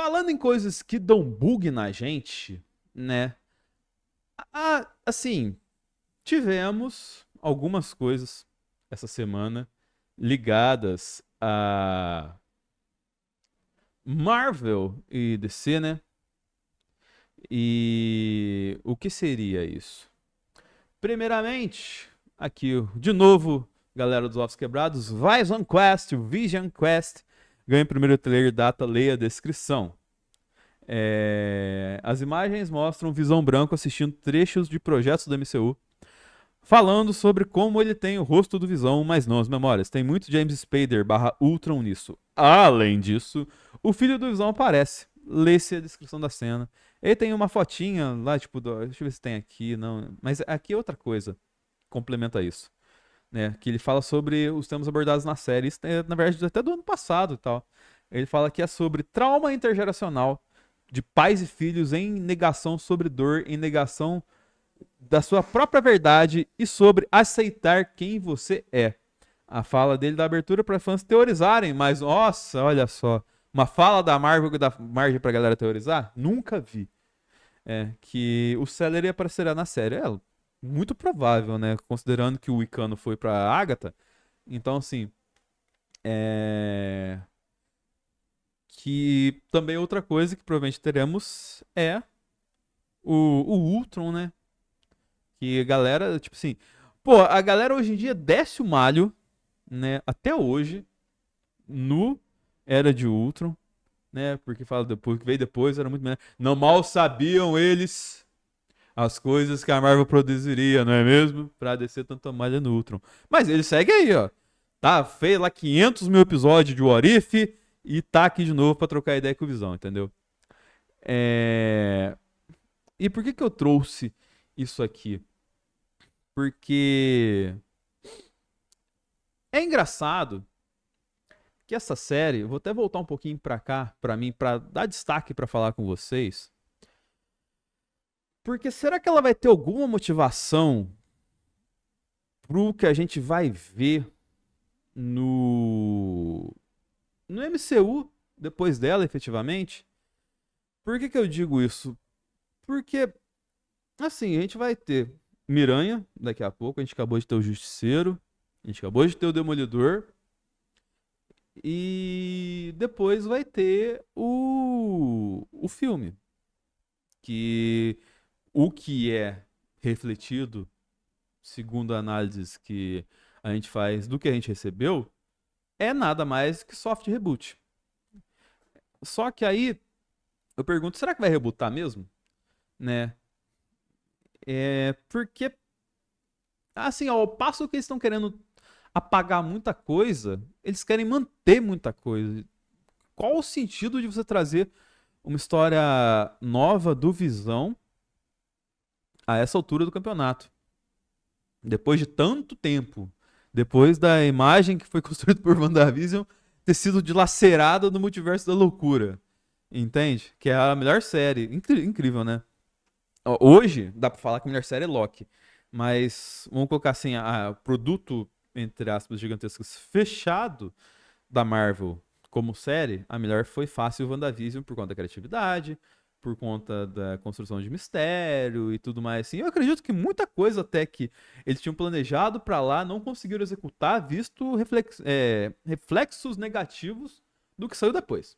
Falando em coisas que dão bug na gente, né? Assim, tivemos algumas coisas essa semana ligadas a Marvel e DC, né? E o que seria isso? Primeiramente, aqui de novo, galera dos Ovos Quebrados, Vision Quest, Vision Quest, ganha o primeiro trailer, data, leia a descrição. As imagens mostram Visão Branco assistindo trechos de projetos do MCU, falando sobre como ele tem o rosto do Visão, mas não as memórias. Tem muito James Spader barra Ultron nisso. Além disso, o filho do Visão aparece. Lê-se a descrição da cena. Ele tem uma fotinha lá, tipo, deixa eu ver se tem aqui, não. Mas aqui é outra coisa. Complementa isso. Né? Que ele fala sobre os temas abordados na série. Isso é, na verdade, até do ano passado e tal. Ele fala que é sobre trauma intergeracional de pais e filhos em negação sobre dor, em negação da sua própria verdade e sobre aceitar quem você é. A fala dele da abertura para fãs teorizarem, mas nossa, olha só, uma fala da Marvel que dá margem pra galera teorizar? Nunca vi. Que o Celery aparecerá na série. Muito provável, né? Considerando que o Wicano foi pra Agatha. Então, assim, que também outra coisa que provavelmente teremos é o Ultron, né? Que a galera, tipo assim, pô, a galera hoje em dia desce o malho, né? Até hoje, no Era de Ultron, né? Porque fala depois, que veio depois, era muito melhor. Não mal sabiam eles as coisas que a Marvel produziria, não é mesmo? Pra descer tanta malha no Ultron. Mas ele segue aí, ó. Tá, fez lá 500 mil episódios de What If e tá aqui de novo pra trocar ideia com o Visão, entendeu? E por que eu trouxe isso aqui? Porque é engraçado que essa série, eu vou até voltar um pouquinho pra cá, pra mim, pra dar destaque pra falar com vocês. Porque será que ela vai ter alguma motivação pro que a gente vai ver no MCU depois dela, efetivamente? Por que eu digo isso? Porque, assim, a gente vai ter Miranha daqui a pouco, a gente acabou de ter o Justiceiro, a gente acabou de ter o Demolidor, e depois vai ter o filme. Que o que é refletido, segundo análises que a gente faz do que a gente recebeu, é nada mais que soft reboot. Só que aí eu pergunto, será que vai rebootar mesmo? Né? Porque, assim, ao passo que eles estão querendo apagar muita coisa, eles querem manter muita coisa. Qual o sentido de você trazer uma história nova do Visão a essa altura do campeonato? Depois de tanto tempo, depois da imagem que foi construída por WandaVision ter sido dilacerada no multiverso da loucura. Entende? Que é a melhor série. Incrível, né? Hoje, dá pra falar que a melhor série é Loki. Mas, vamos colocar assim, o produto, entre aspas, gigantescos, fechado da Marvel como série, a melhor foi fácil o WandaVision por conta da criatividade, por conta da construção de mistério e tudo mais assim. Eu acredito que muita coisa até que eles tinham planejado pra lá não conseguiram executar, visto reflexos negativos do que saiu depois.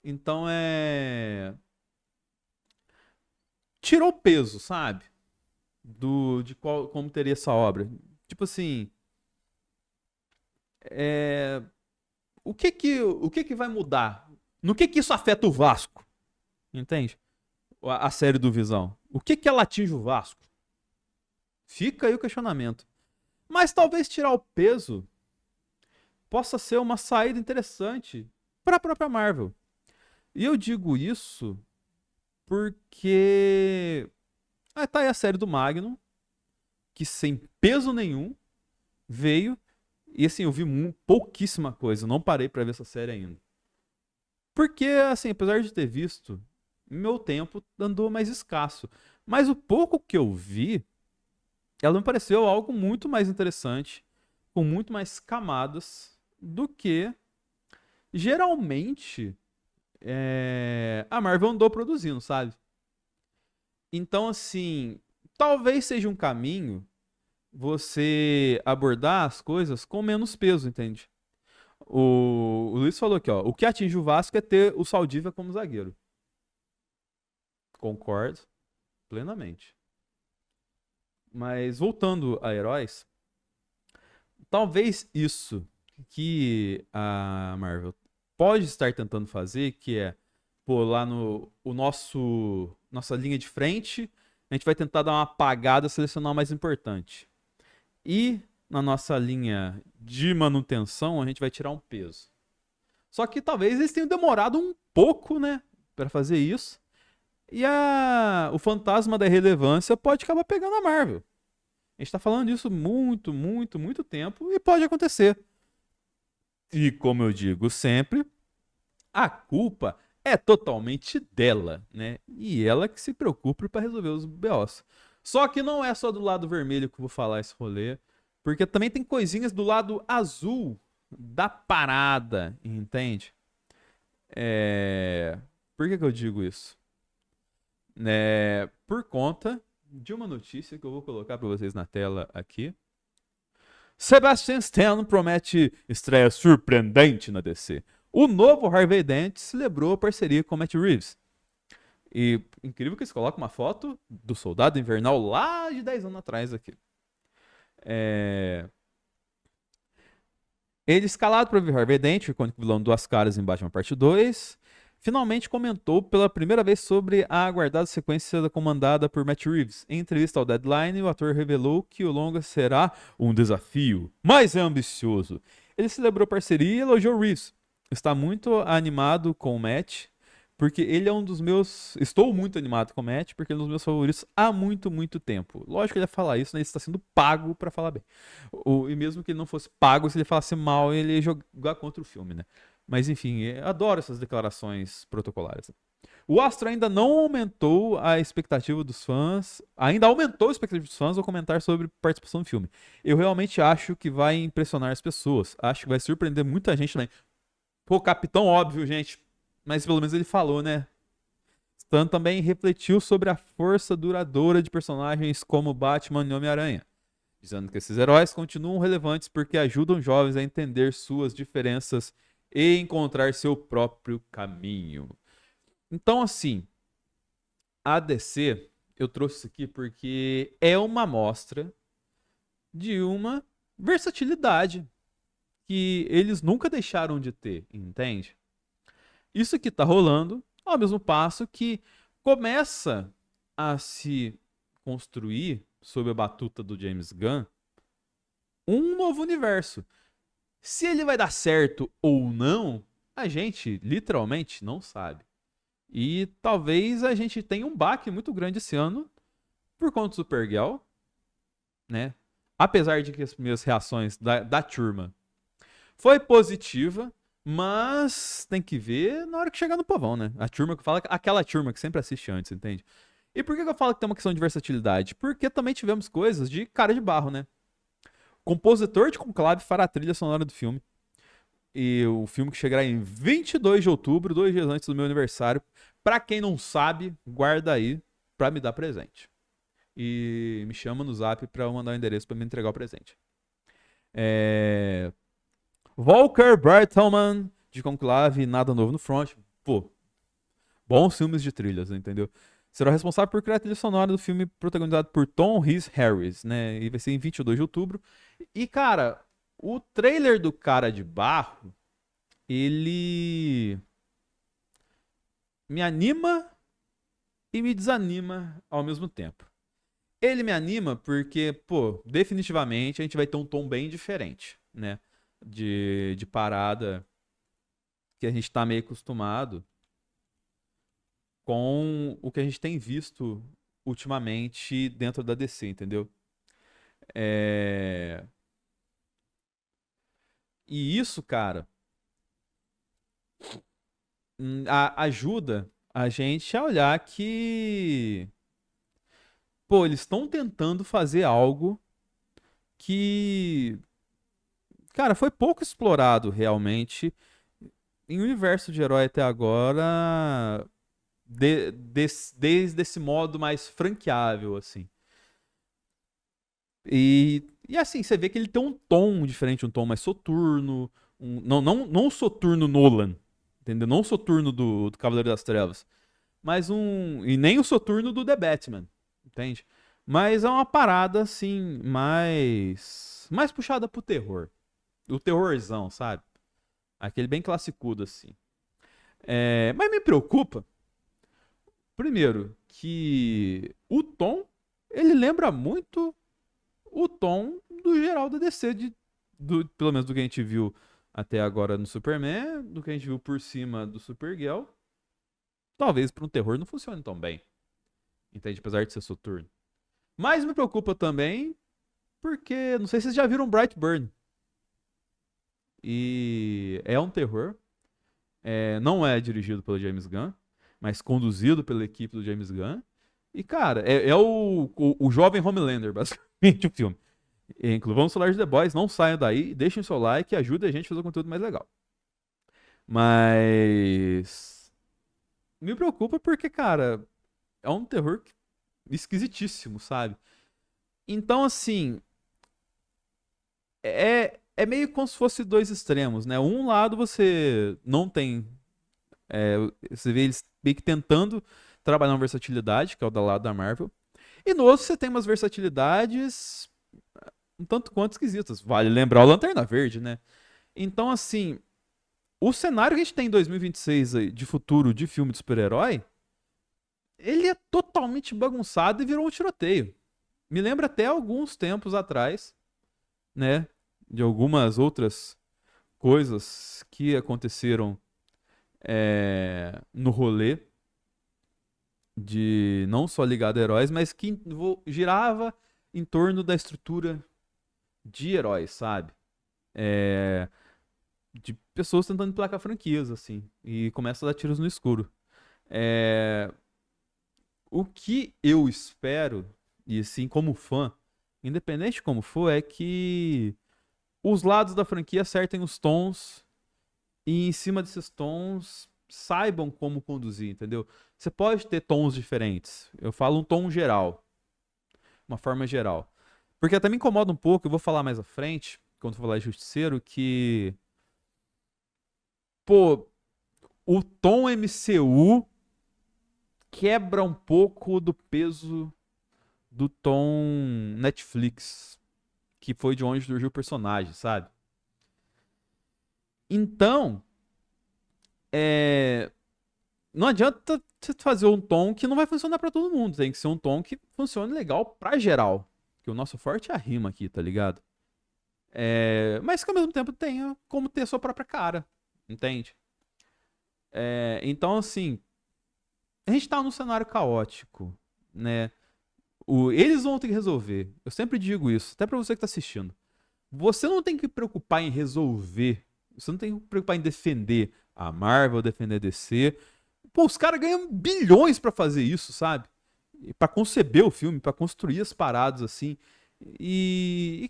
Então tirou o peso, sabe? Como teria essa obra. Tipo assim, é, o que que vai mudar? No que isso afeta o Vasco? Entende? A série do Visão. O que que ela atinge o Vasco? Fica aí o questionamento. Mas talvez tirar o peso possa ser uma saída interessante para a própria Marvel. E eu digo isso porque tá aí a série do Magnum, que sem peso nenhum veio. E assim, eu vi pouquíssima coisa, não parei para ver essa série ainda. Porque, assim, apesar de ter visto, meu tempo andou mais escasso. Mas o pouco que eu vi, ela me pareceu algo muito mais interessante, com muito mais camadas do que geralmente a Marvel andou produzindo, sabe? Então, assim, talvez seja um caminho você abordar as coisas com menos peso, entende? O Luiz falou aqui, ó. O que atinge o Vasco é ter o Saldívia como zagueiro. Concordo plenamente. Mas voltando a heróis, talvez isso que a Marvel pode estar tentando fazer, que é, pô, lá no o nossa linha de frente, a gente vai tentar dar uma apagada, selecionar o mais importante. E na nossa linha de manutenção, a gente vai tirar um peso. Só que talvez eles tenham demorado um pouco, né, para fazer isso. E o fantasma da irrelevância pode acabar pegando a Marvel. A gente tá falando disso muito, muito, muito tempo e pode acontecer. E como eu digo sempre, a culpa é totalmente dela, né? E ela que se preocupe para resolver os BOs. Só que não é só do lado vermelho que eu vou falar esse rolê, porque também tem coisinhas do lado azul da parada, entende? Por que eu digo isso? Por conta de uma notícia que eu vou colocar para vocês na tela aqui. Sebastian Stan promete estreia surpreendente na DC. O novo Harvey Dent celebrou a parceria com Matt Reeves. E incrível que eles colocam uma foto do Soldado Invernal lá de 10 anos atrás aqui. Ele, escalado para ver Harvey Dent, o icônico vilão Duas Caras em Batman Parte 2, finalmente comentou pela primeira vez sobre a aguardada sequência comandada por Matt Reeves. Em entrevista ao Deadline, o ator revelou que o longa será um desafio, mas é ambicioso. Ele celebrou a parceria e elogiou Reeves. Está muito animado com o Matt, porque ele é um dos meus... Estou muito animado com o Matt, porque ele é um dos meus favoritos há muito, muito tempo. Lógico que ele ia falar isso, né? Ele está sendo pago para falar bem. E mesmo que ele não fosse pago, se ele falasse mal, ele ia jogar contra o filme, né? Mas enfim, adoro essas declarações protocolares. O Astro ainda não aumentou a expectativa dos fãs, ainda aumentou a expectativa dos fãs ao comentar sobre participação no filme. Eu realmente acho que vai impressionar as pessoas. Acho que vai surpreender muita gente também. Pô, Capitão, óbvio, gente. Mas pelo menos ele falou, né? Stan também refletiu sobre a força duradoura de personagens como Batman e Homem-Aranha, dizendo que esses heróis continuam relevantes porque ajudam jovens a entender suas diferenças e encontrar seu próprio caminho. Então, assim, a DC, eu trouxe isso aqui porque é uma amostra de uma versatilidade que eles nunca deixaram de ter, entende? Isso que tá rolando ao mesmo passo que começa a se construir, sob a batuta do James Gunn, um novo universo. Se ele vai dar certo ou não, a gente literalmente não sabe. E talvez a gente tenha um baque muito grande esse ano por conta do Supergirl, né? Apesar de que as primeiras reações da turma foi positiva, mas tem que ver na hora que chegar no povão, né? A turma que fala, aquela turma que sempre assiste antes, entende? E por que eu falo que tem uma questão de versatilidade? Porque também tivemos coisas de cara de barro, né? Compositor de Conclave fará a trilha sonora do filme. E o filme que chegará em 22 de outubro, 2 dias antes do meu aniversário. Pra quem não sabe, guarda aí pra me dar presente. E me chama no zap pra eu mandar o endereço pra me entregar o presente. Volker Bertelmann, de Conclave, Nada Novo no Front. Pô, bons filmes de trilhas, entendeu? Será responsável por criar a trilha sonora do filme protagonizado por Tom Rhys Harris, né? E vai ser em 22 de outubro. E, cara, o trailer do Cara de Barro, ele me anima e me desanima ao mesmo tempo. Ele me anima porque, pô, definitivamente a gente vai ter um tom bem diferente, né? De parada que a gente tá meio acostumado com o que a gente tem visto ultimamente dentro da DC, entendeu? É... E isso, cara, ajuda a gente a olhar que, pô, eles estão tentando fazer algo que, cara, foi pouco explorado realmente em universo de herói até agora, desde esse modo mais franqueável, assim. E assim, você vê que ele tem um tom diferente, um tom mais soturno. Não o soturno Nolan, entendeu? Não o soturno do Cavaleiro das Trevas. Mas um. E nem o soturno do The Batman, entende? Mas é uma parada, assim, mais puxada pro terror. O terrorzão, sabe? Aquele bem classicudo, assim. Mas me preocupa, primeiro, que o tom, ele lembra muito o tom do geral da DC, pelo menos do que a gente viu até agora no Superman, do que a gente viu por cima do Supergirl. Talvez para um terror não funcione tão bem, entende? Apesar de ser soturno. Mas me preocupa também porque, não sei se vocês já viram Brightburn. E é um terror. Não é dirigido pelo James Gunn, mas conduzido pela equipe do James Gunn. E, cara, é o jovem Homelander, basicamente, o filme. Vamos falar de The Boys, não saiam daí, deixem seu like e ajudem a gente a fazer um conteúdo mais legal. Mas. Me preocupa porque, cara, é um terror esquisitíssimo, sabe? Então, assim. É meio como se fosse dois extremos, né? Um lado você não tem. Você vê eles meio que tentando trabalhar uma versatilidade, que é o do lado da Marvel. E no outro você tem umas versatilidades um tanto quanto esquisitas. Vale lembrar o Lanterna Verde, né? Então, assim, o cenário que a gente tem em 2026 aí, de futuro de filme de super-herói, ele é totalmente bagunçado e virou um tiroteio. Me lembra até alguns tempos atrás, né? De algumas outras coisas que aconteceram no rolê de não só ligado a heróis, mas que girava em torno da estrutura de heróis, sabe? É, de pessoas tentando emplacar franquias, assim, e começa a dar tiros no escuro. É, o que eu espero, e assim, como fã, independente de como for, é que os lados da franquia acertem os tons e em cima desses tons saibam como conduzir, entendeu? Você pode ter tons diferentes. Eu falo um tom geral, uma forma geral. Porque até me incomoda um pouco, eu vou falar mais à frente, quando for falar de Justiceiro, que pô, o tom MCU quebra um pouco do peso do tom Netflix, que foi de onde surgiu o personagem, sabe? Então, não adianta você fazer um tom que não vai funcionar pra todo mundo. Tem que ser um tom que funcione legal pra geral. Que o nosso forte é a rima aqui, tá ligado? Mas que ao mesmo tempo tenha como ter a sua própria cara, entende? Então, assim, a gente tá num cenário caótico, né? Eles vão ter que resolver. Eu sempre digo isso, até pra você que tá assistindo. Você não tem que preocupar em resolver. Você não tem que preocupar em defender a Marvel, defender a DC. Pô, os caras ganham bilhões pra fazer isso, sabe? E pra conceber o filme, pra construir as paradas assim.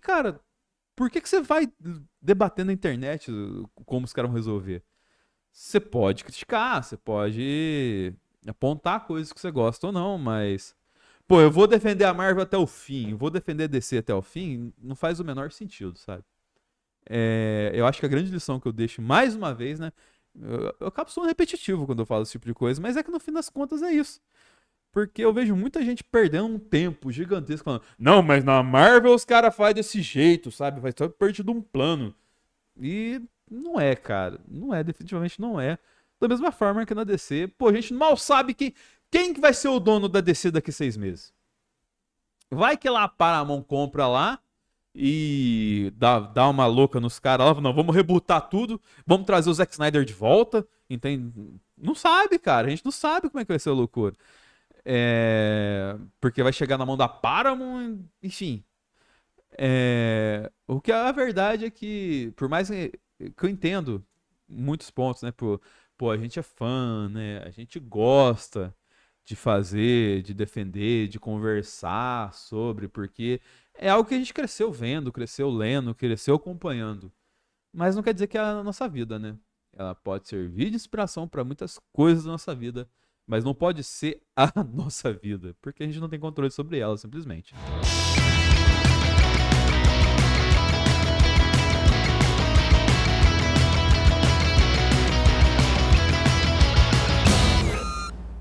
Cara, por que você vai debater na internet como os caras vão resolver? Você pode criticar, você pode apontar coisas que você gosta ou não, mas. Pô, eu vou defender a Marvel até o fim, vou defender a DC até o fim, não faz o menor sentido, sabe? Eu acho que a grande lição que eu deixo mais uma vez, né? Eu acabo sendo repetitivo quando eu falo esse tipo de coisa, mas é que no fim das contas é isso. Porque eu vejo muita gente perdendo um tempo gigantesco falando, não, mas na Marvel os caras fazem desse jeito, sabe? Vai estar perdido um plano. E não é, cara. Não é, definitivamente não é. Da mesma forma que na DC, pô, a gente mal sabe quem que vai ser o dono da DC daqui a 6 meses. Vai que lá a Paramount compra lá e dá uma louca nos caras lá, não, vamos rebootar tudo, vamos trazer o Zack Snyder de volta, entende? Não sabe, cara, a gente não sabe como é que vai ser a loucura. Porque vai chegar na mão da Paramount, enfim. O que a verdade é que, por mais que eu entendo muitos pontos, né? Pô, a gente é fã, né? A gente gosta de fazer, de defender, de conversar sobre, porque é algo que a gente cresceu vendo, cresceu lendo, cresceu acompanhando. Mas não quer dizer que é a nossa vida, né? ela pode servir de inspiração para muitas coisas da nossa vida, mas não pode ser a nossa vida, porque a gente não tem controle sobre ela, simplesmente.